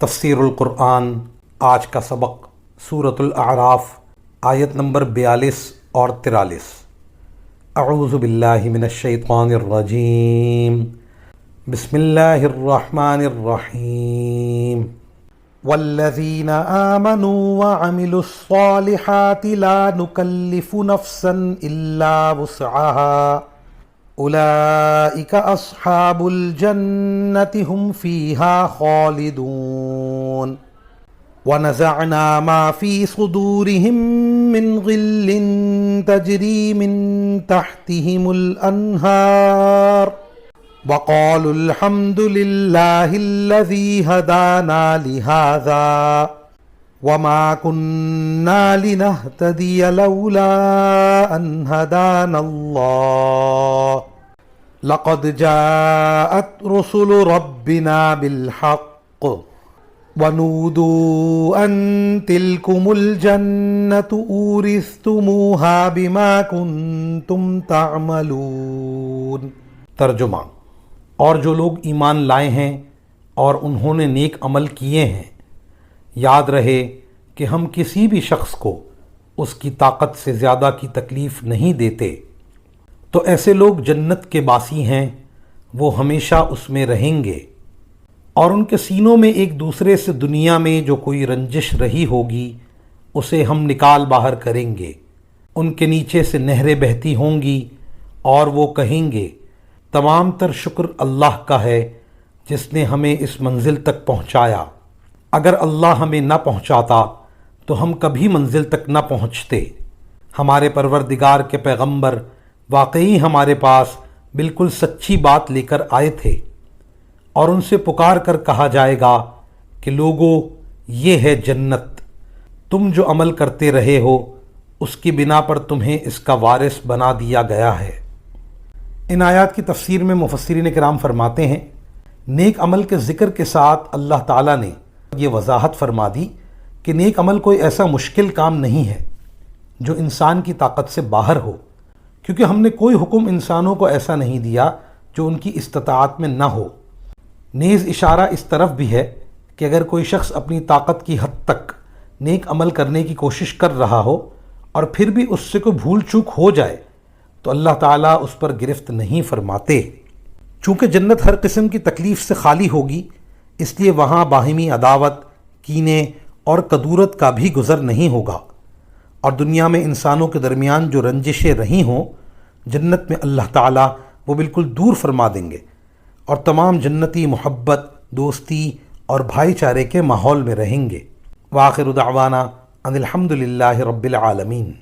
تفسیر القرآن آج کا سبق سورۃ الاعراف آیت نمبر 42 اور 43۔ اعوذ باللہ من الشیطان الرجیم، بسم اللہ الرحمن الرحیم۔ والذین آمنوا وعملوا الصالحات لا نکلف نفسا الا وسعها اولئک اصحاب الجنة هم فیہا خالدون۔ ونزعنا ما في صدورهم من غل تجري من تحتهم الأنهار وقالوا الحمد لله الذي هدانا لهذا وما كنا لنهتدي لولا أن هدانا الله لقد جاءت رسل ربنا بالحق وَنُودُوا أَن تِلْكُمُ الْجَنَّةُ أُورِثْتُمُوهَا بِمَا كُنْتُمْ تَعْمَلُونَ۔ ترجمہ: اور جو لوگ ایمان لائے ہیں اور انہوں نے نیک عمل کیے ہیں، یاد رہے کہ ہم کسی بھی شخص کو اس کی طاقت سے زیادہ کی تکلیف نہیں دیتے، تو ایسے لوگ جنت کے باسی ہیں، وہ ہمیشہ اس میں رہیں گے، اور ان کے سینوں میں ایک دوسرے سے دنیا میں جو کوئی رنجش رہی ہوگی اسے ہم نکال باہر کریں گے۔ ان کے نیچے سے نہریں بہتی ہوں گی اور وہ کہیں گے تمام تر شکر اللہ کا ہے جس نے ہمیں اس منزل تک پہنچایا۔ اگر اللہ ہمیں نہ پہنچاتا تو ہم کبھی منزل تک نہ پہنچتے۔ ہمارے پروردگار کے پیغمبر واقعی ہمارے پاس بالکل سچی بات لے کر آئے تھے، اور ان سے پکار کر کہا جائے گا کہ لوگو، یہ ہے جنت، تم جو عمل کرتے رہے ہو اس کی بنا پر تمہیں اس کا وارث بنا دیا گیا ہے۔ ان آیات کی تفسیر میں مفسرین کرام فرماتے ہیں، نیک عمل کے ذکر کے ساتھ اللہ تعالیٰ نے یہ وضاحت فرما دی کہ نیک عمل کوئی ایسا مشکل کام نہیں ہے جو انسان کی طاقت سے باہر ہو، کیونکہ ہم نے کوئی حکم انسانوں کو ایسا نہیں دیا جو ان کی استطاعت میں نہ ہو۔ نیز اشارہ اس طرف بھی ہے کہ اگر کوئی شخص اپنی طاقت کی حد تک نیک عمل کرنے کی کوشش کر رہا ہو اور پھر بھی اس سے کوئی بھول چوک ہو جائے تو اللہ تعالیٰ اس پر گرفت نہیں فرماتے۔ چونکہ جنت ہر قسم کی تکلیف سے خالی ہوگی، اس لیے وہاں باہمی عداوت، کینے اور کدورت کا بھی گزر نہیں ہوگا، اور دنیا میں انسانوں کے درمیان جو رنجشیں رہی ہوں جنت میں اللہ تعالیٰ وہ بالکل دور فرما دیں گے، اور تمام جنتی محبت، دوستی اور بھائی چارے کے ماحول میں رہیں گے۔ وآخر دعوانا ان الحمد للہ رب العالمین۔